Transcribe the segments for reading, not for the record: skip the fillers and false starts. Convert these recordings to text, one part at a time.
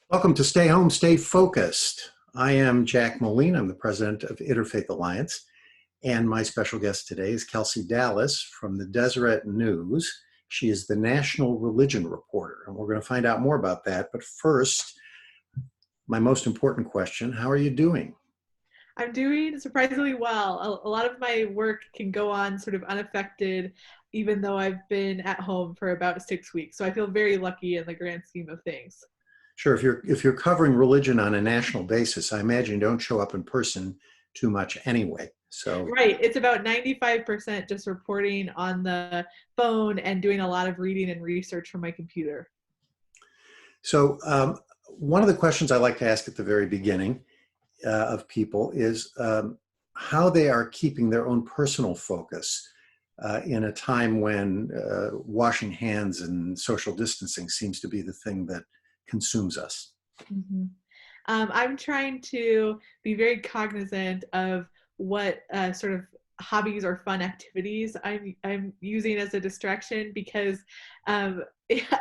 Welcome to Stay Home, Stay Focused. I am Jack Moline. I'm the president of Interfaith Alliance. And my special guest today is Kelsey Dallas from the Deseret News. She is the national religion reporter, and we're going to find out more about that. But first, my most important question, how are you doing? I'm doing surprisingly well. A lot of my work can go on sort of unaffected, even though I've been at home for about 6 weeks. So I feel very lucky in the grand scheme of things. Sure, if you're covering religion on a national basis, I imagine you don't show up in person too much anyway. So Right. It's about 95% just reporting on the phone and doing a lot of reading and research from my computer. one of the questions I like to ask at the very beginning of people is how they are keeping their own personal focus in a time when washing hands and social distancing seems to be the thing that consumes us. Mm-hmm. I'm trying to be very cognizant of what sort of hobbies or fun activities I'm using as a distraction because um,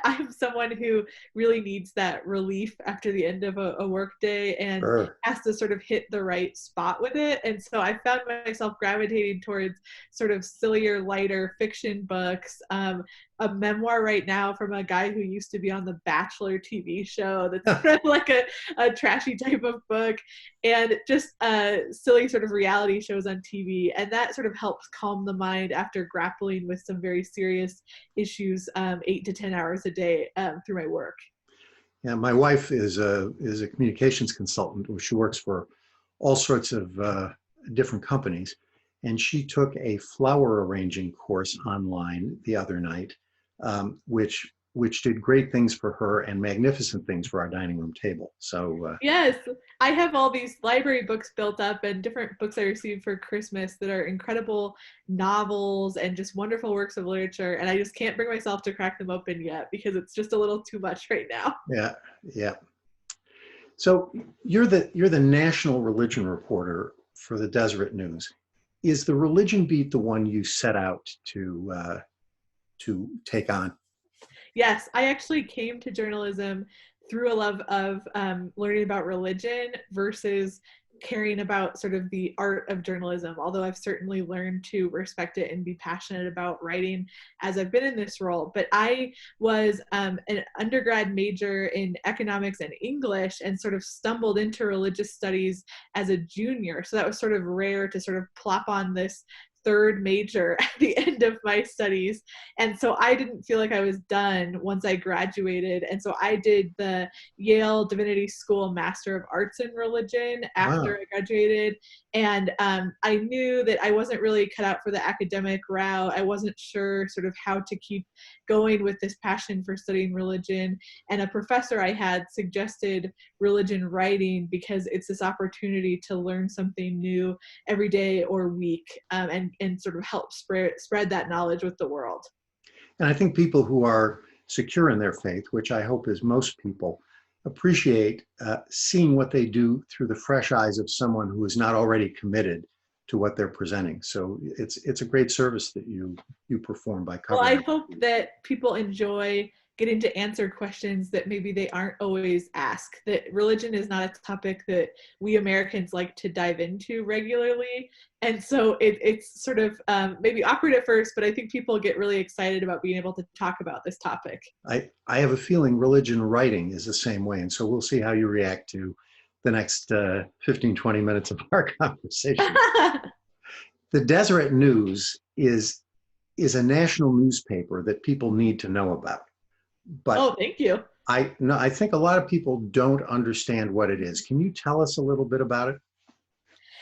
I'm someone who really needs that relief after the end of a work day and Sure. has to sort of hit the right spot with it. And so I found myself gravitating towards sort of sillier, lighter fiction books. A memoir right now from a guy who used to be on the Bachelor TV show that's sort of like a trashy type of book, and just silly sort of reality shows on TV. And that sort of helps calm the mind after grappling with some very serious issues 8 to 10 hours a day through my work. Yeah, my wife is a communications consultant. She works for all sorts of different companies, and she took a flower arranging course online the other night, which did great things for her and magnificent things for our dining room table. Yes, I have all these library books built up and different books I received for Christmas that are incredible novels and just wonderful works of literature. And I just can't bring myself to crack them open yet because it's just a little too much right now. Yeah, yeah. So you're the national religion reporter for the Deseret News. Is the religion beat the one you set out to take on? Yes, I actually came to journalism through a love of learning about religion versus caring about sort of the art of journalism, although I've certainly learned to respect it and be passionate about writing as I've been in this role. But I was an undergrad major in economics and English and sort of stumbled into religious studies as a junior. So that was sort of rare to sort of plop on this third major at the end of my studies. And so I didn't feel like I was done once I graduated. And so I did the Yale Divinity School Master of Arts in Religion after Wow. I graduated. And I knew that I wasn't really cut out for the academic route. I wasn't sure sort of how to keep going with this passion for studying religion. And a professor I had suggested religion writing because it's this opportunity to learn something new every day or week, and sort of help spread that knowledge with the world. And I think people who are secure in their faith, which I hope is most people, appreciate seeing what they do through the fresh eyes of someone who is not already committed to what they're presenting. So it's a great service that you perform by Well, I covering. hope that people enjoy getting to answer questions that maybe they aren't always asked. That religion is not a topic that we Americans like to dive into regularly. And so it's sort of maybe awkward at first, but I think people get really excited about being able to talk about this topic. I have a feeling religion writing is the same way. And so we'll see how you react to the next 15, 20 minutes of our conversation. The Deseret News is a national newspaper that people need to know about. But Oh, thank you. I think a lot of people don't understand what it is. Can you tell us a little bit about it?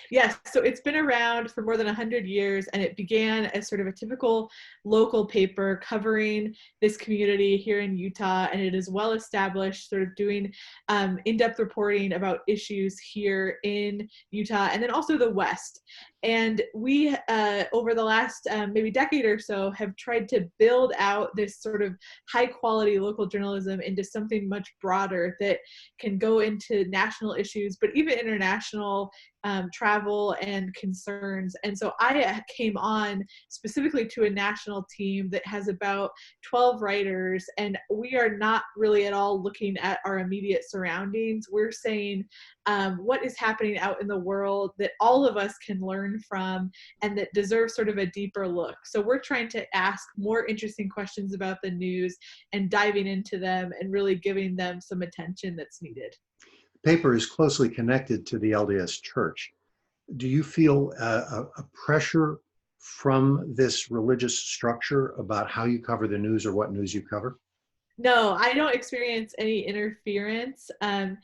Yes, so it's been around for more than 100 years, and it began as sort of a typical local paper covering this community here in Utah, and it is well established, sort of doing in-depth reporting about issues here in Utah, and then also the West. And we, over the last maybe decade or so, have tried to build out this sort of high quality local journalism into something much broader that can go into national issues, but even international travel and concerns. And so I came on specifically to a national team that has about 12 writers, and we are not really at all looking at our immediate surroundings. We're saying what is happening out in the world that all of us can learn from and that deserves sort of a deeper look. So we're trying to ask more interesting questions about the news and diving into them and really giving them some attention that's needed. The paper is closely connected to the LDS Church. Do you feel a pressure from this religious structure about how you cover the news or what news you cover? No, I don't experience any interference. And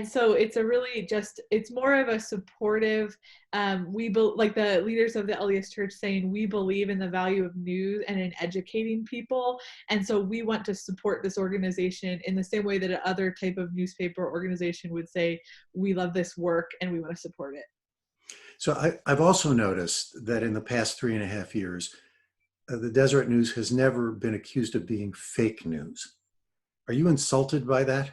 so it's a really just, it's more of a supportive, like the leaders of the LDS Church saying, we believe in the value of news and in educating people. And so we want to support this organization in the same way that other type of newspaper organization would say, we love this work and we want to support it. So I've also noticed that in the past 3.5 years, the Deseret News has never been accused of being fake news. Are you insulted by that?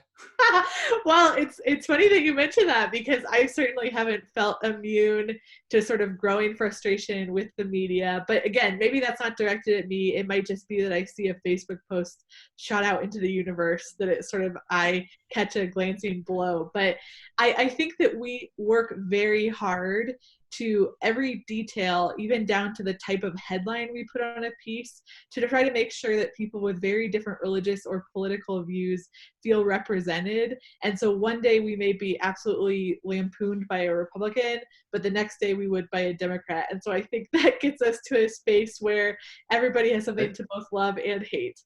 Well, it's funny that you mentioned that, because I certainly haven't felt immune to sort of growing frustration with the media. But again, maybe that's not directed at me. It might just be that I see a Facebook post shot out into the universe that it sort of, I catch a glancing blow. But I think that we work very hard to every detail, even down to the type of headline we put on a piece, to try to make sure that people with very different religious or political views feel represented. And so one day we may be absolutely lampooned by a Republican, but the next day we would by a Democrat. And so I think that gets us to a space where everybody has something to both love and hate.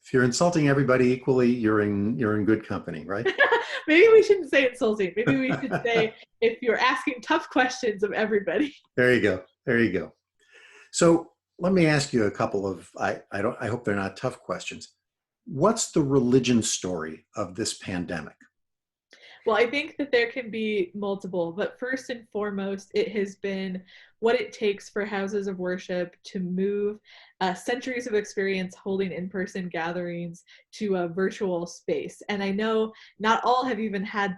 If you're insulting everybody equally, you're in good company, right? Maybe we shouldn't say insulting. Maybe we should say, if you're asking tough questions of everybody. There you go. There you go. So let me ask you a couple of, I hope they're not tough questions. What's the religion story of this pandemic? Well, I think that there can be multiple, but first and foremost, it has been what it takes for houses of worship to move centuries of experience holding in-person gatherings to a virtual space. And I know not all have even had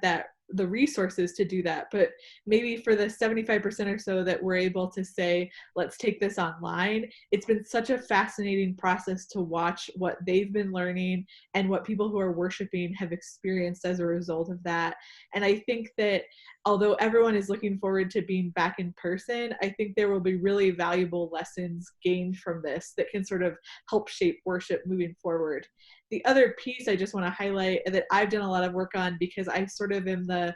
the resources to do that, but maybe for the 75% or so that we're able to say, let's take this online, it's been such a fascinating process to watch what they've been learning and what people who are worshiping have experienced as a result of that. And I think that although everyone is looking forward to being back in person, I think there will be really valuable lessons gained from this that can sort of help shape worship moving forward. The other piece I just want to highlight that I've done a lot of work on, because I sort of am the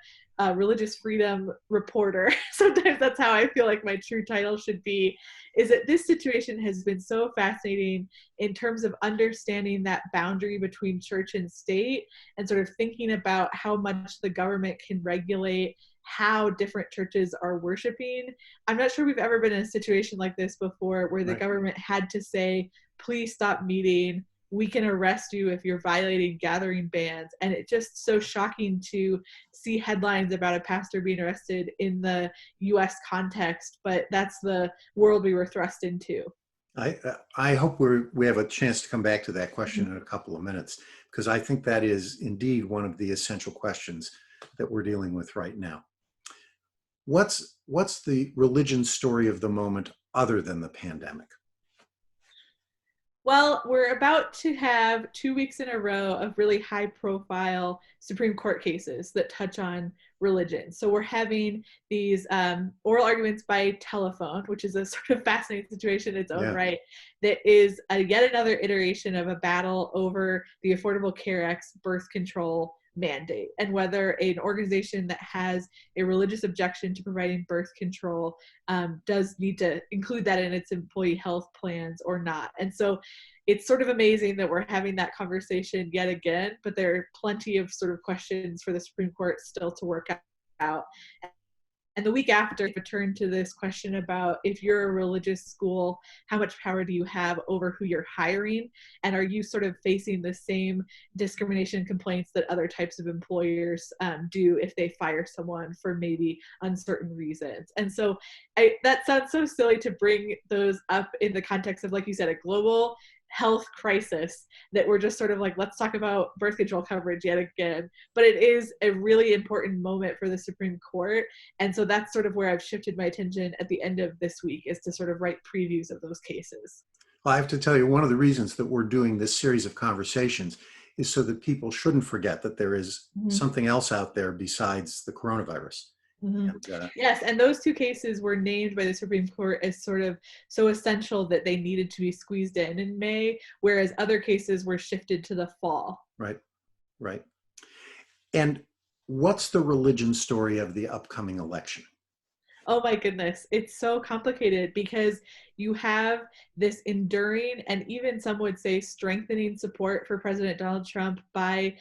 religious freedom reporter, sometimes that's how I feel like my true title should be, is that this situation has been so fascinating in terms of understanding that boundary between church and state and sort of thinking about how much the government can regulate how different churches are worshiping. I'm not sure we've ever been in a situation like this before where the government had to say, please stop meeting, we can arrest you if you're violating gathering bans. And it's just so shocking to see headlines about a pastor being arrested in the US context, but that's the world we were thrust into. I hope we have a chance to come back to that question in a couple of minutes, because I think that is indeed one of the essential questions that we're dealing with right now. What's the religion story of the moment other than the pandemic? Well, we're about to have 2 weeks in a row of really high profile Supreme Court cases that touch on religion. So we're having these oral arguments by telephone, which is a sort of fascinating situation in its own right, that is yet another iteration of a battle over the Affordable Care Act's birth control mandate, and whether an organization that has a religious objection to providing birth control does need to include that in its employee health plans or not. And so it's sort of amazing that we're having that conversation yet again, but there are plenty of sort of questions for the Supreme Court still to work out. And the week after, we turn to this question about, if you're a religious school, how much power do you have over who you're hiring? And are you sort of facing the same discrimination complaints that other types of employers do if they fire someone for maybe uncertain reasons? And so that sounds so silly to bring those up in the context of, like you said, a global health crisis that we're just sort of like, let's talk about birth control coverage yet again. But it is a really important moment for the Supreme Court. And so that's sort of where I've shifted my attention at the end of this week, is to sort of write previews of those cases. Well, I have to tell you, one of the reasons that we're doing this series of conversations is so that people shouldn't forget that there is something else out there besides the coronavirus. And, Yes, and those two cases were named by the Supreme Court as sort of so essential that they needed to be squeezed in May, whereas other cases were shifted to the fall. right, right. And what's the religion story of the upcoming election? Oh my goodness, it's so complicated because you have this enduring and even some would say strengthening support for President Donald Trump by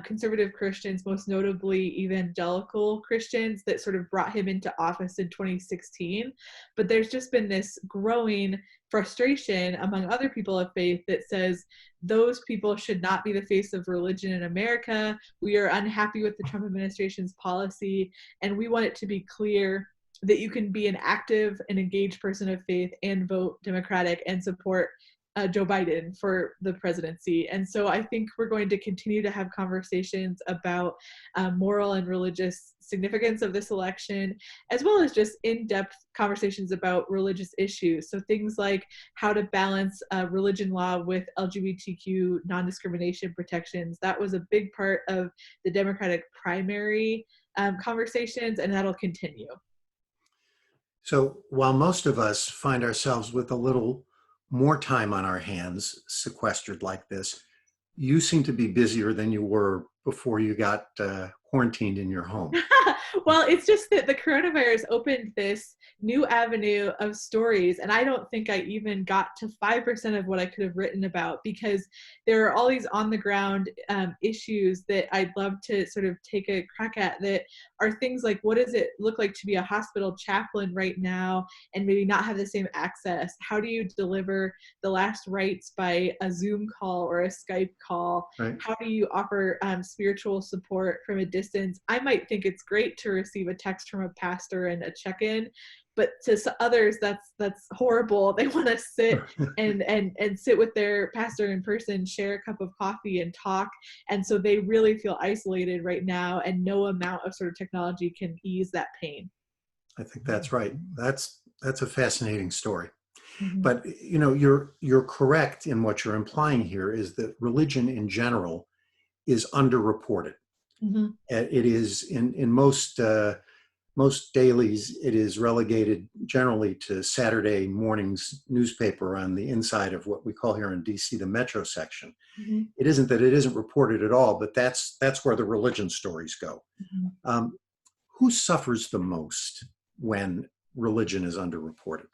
conservative Christians, most notably evangelical Christians that sort of brought him into office in 2016. But there's just been this growing frustration among other people of faith that says those people should not be the face of religion in America. We are unhappy with the Trump administration's policy, and we want it to be clear that you can be an active and engaged person of faith and vote Democratic and support Joe Biden for the presidency. And so I think we're going to continue to have conversations about moral and religious significance of this election, as well as just in-depth conversations about religious issues. So things like how to balance religion law with LGBTQ non-discrimination protections. That was a big part of the Democratic primary conversations, and that'll continue. So while most of us find ourselves with a little more time on our hands sequestered like this, you seem to be busier than you were before you got quarantined in your home. Well, it's just that the coronavirus opened this new avenue of stories, and I don't think I even got to 5% of what I could have written about, because there are all these on the ground issues that I'd love to sort of take a crack at, that are things like, what does it look like to be a hospital chaplain right now and maybe not have the same access? How do you deliver the last rites by a Zoom call or a Skype call? Right. How do you offer spiritual support from a distance? I might think it's great to receive a text from a pastor and a check-in, but to others that's horrible. They want to sit and sit with their pastor in person, share a cup of coffee and talk, and so they really feel isolated right now, and no amount of sort of technology can ease that pain. I think that's right. That's a fascinating story. Mm-hmm. But you know, you're correct in what you're implying here, is that religion in general is underreported. Mm-hmm. It is in most dailies, it is relegated generally to Saturday morning's newspaper on the inside of what we call here in DC the Metro section. Mm-hmm. It isn't that it isn't reported at all, but that's where the religion stories go. Mm-hmm. Who suffers the most when religion is underreported?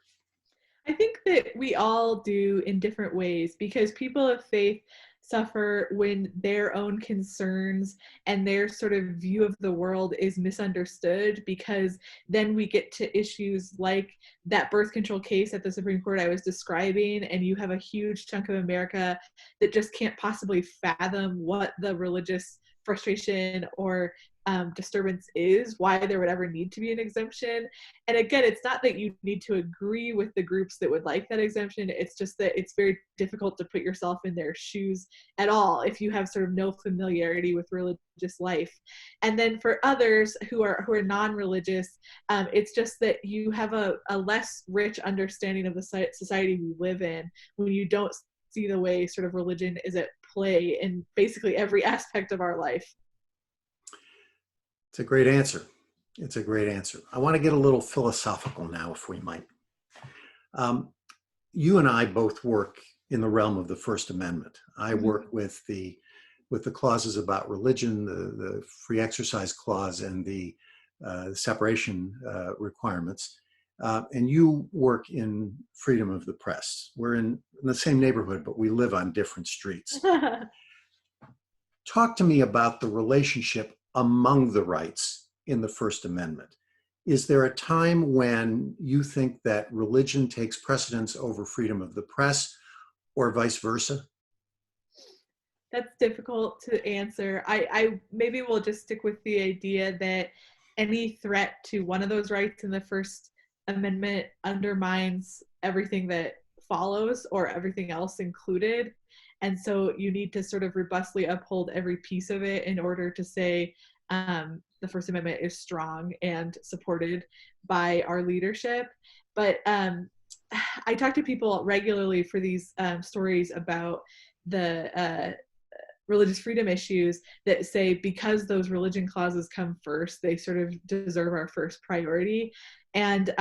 I think that we all do in different ways, because people of faith suffer when their own concerns and their sort of view of the world is misunderstood, because then we get to issues like that birth control case at the Supreme Court I was describing, and you have a huge chunk of America that just can't possibly fathom what the religious frustration or disturbance is, why there would ever need to be an exemption. And again, it's not that you need to agree with the groups that would like that exemption. It's just that it's very difficult to put yourself in their shoes at all if you have sort of no familiarity with religious life. And then for others who are non-religious, it's just that you have a less rich understanding of the society we live in when you don't see the way sort of religion is at play in basically every aspect of our life. It's a great answer. It's a great answer. I want to get a little philosophical now, if we might. You and I both work in the realm of the First Amendment. I work with the clauses about religion, the free exercise clause, and the separation requirements. And you work in freedom of the press. We're in the same neighborhood, but we live on different streets. Talk to me about the relationship among the rights in the First Amendment. Is there a time when you think that religion takes precedence over freedom of the press, or vice versa? That's difficult to answer. I maybe we'll just stick with the idea that any threat to one of those rights in the First Amendment undermines everything that follows or everything else included. And so you need to sort of robustly uphold every piece of it in order to say the First Amendment is strong and supported by our leadership. But I talk to people regularly for these stories about the religious freedom issues that say because those religion clauses come first, they sort of deserve our first priority. And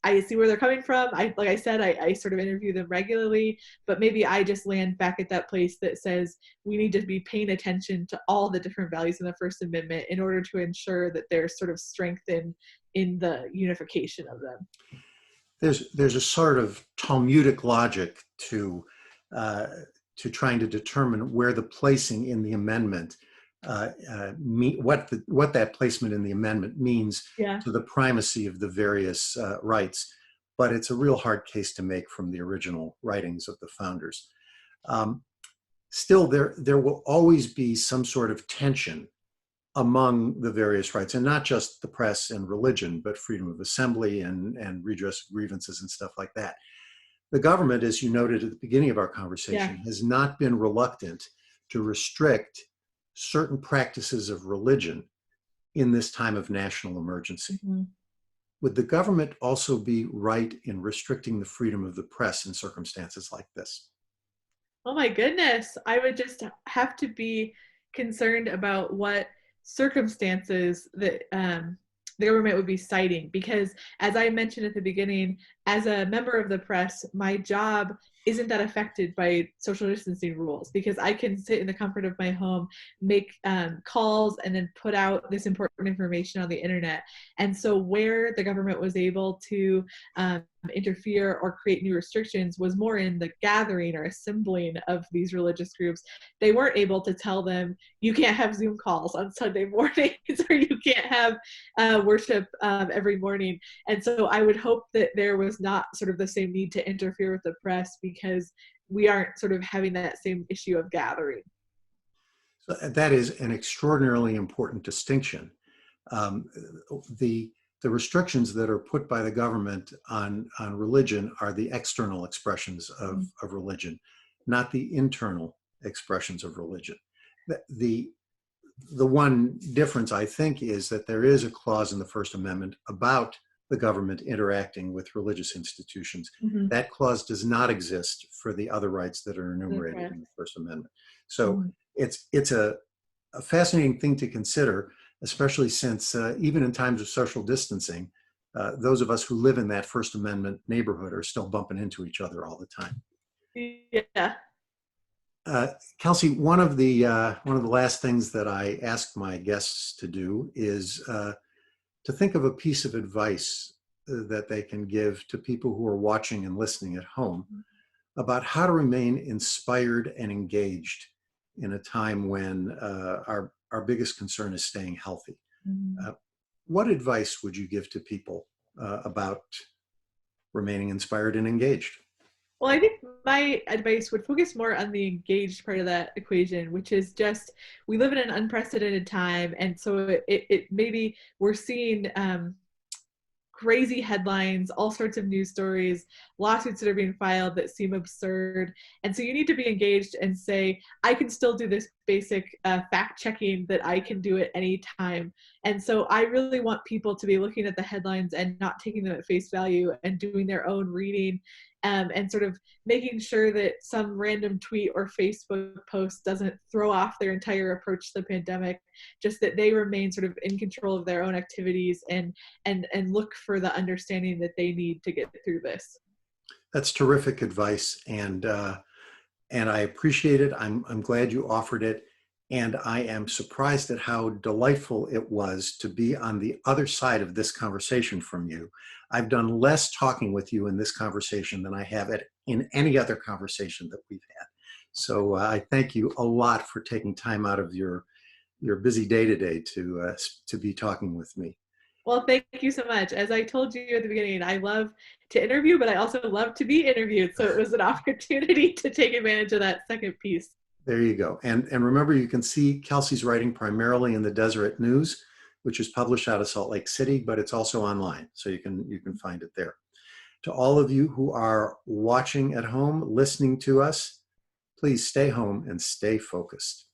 I see where they're coming from. Like I said, I sort of interview them regularly, but maybe I just land back at that place that says we need to be paying attention to all the different values in the First Amendment in order to ensure that there's sort of strength in the unification of them. There's a sort of Talmudic logic to trying to determine where the placing in the amendment, what that placement in the amendment means to the primacy of the various rights. But it's a real hard case to make from the original writings of the founders. Still, there will always be some sort of tension among the various rights, and not just the press and religion, but freedom of assembly and redress of grievances and stuff like that. The government, as you noted at the beginning of our conversation, has not been reluctant to restrict certain practices of religion in this time of national emergency. Mm-hmm. Would the government also be right in restricting the freedom of the press in circumstances like this? Oh my goodness. I would just have to be concerned about what circumstances that the government would be citing, because as I mentioned at the beginning, as a member of the press, my job isn't that affected by social distancing rules, because I can sit in the comfort of my home, make calls, and then put out this important information on the internet. And so where the government was able to interfere or create new restrictions was more in the gathering or assembling of these religious groups. They weren't able to tell them, you can't have Zoom calls on Sunday mornings, or you can't have worship every morning. And so I would hope that there was not sort of the same need to interfere with the press, because we aren't sort of having that same issue of gathering. So that is an extraordinarily important distinction. The restrictions that are put by the government on religion are the external expressions of religion, not the internal expressions of religion. The one difference, I think, is that there is a clause in the First Amendment about the government interacting with religious institutions. Mm-hmm. That clause does not exist for the other rights that are enumerated in the First Amendment. So it's a fascinating thing to consider, especially since even in times of social distancing, those of us who live in that First Amendment neighborhood are still bumping into each other all the time. Yeah. Kelsey, one of the last things that I ask my guests to do is to think of a piece of advice that they can give to people who are watching and listening at home about how to remain inspired and engaged in a time when our biggest concern is staying healthy. Mm-hmm. What advice would you give to people about remaining inspired and engaged? Well, I think my advice would focus more on the engaged part of that equation, which is just, we live in an unprecedented time. And so it maybe we're seeing crazy headlines, all sorts of news stories, lawsuits that are being filed that seem absurd. And so you need to be engaged and say, I can still do this basic fact checking that I can do at any time. And so I really want people to be looking at the headlines and not taking them at face value and doing their own reading. And sort of making sure that some random tweet or Facebook post doesn't throw off their entire approach to the pandemic, just that they remain sort of in control of their own activities and look for the understanding that they need to get through this. That's terrific advice, and I appreciate it. I'm glad you offered it, and I am surprised at how delightful it was to be on the other side of this conversation from you. I've done less talking with you in this conversation than I have in any other conversation that we've had. So I thank you a lot for taking time out of your busy day today to be talking with me. Well, thank you so much. As I told you at the beginning, I love to interview, but I also love to be interviewed. So it was an opportunity to take advantage of that second piece. There you go. And remember, you can see Kelsey's writing primarily in the Deseret News, which is published out of Salt Lake City, but it's also online, so you can find it there. To all of you who are watching at home, listening to us, please stay home and stay focused.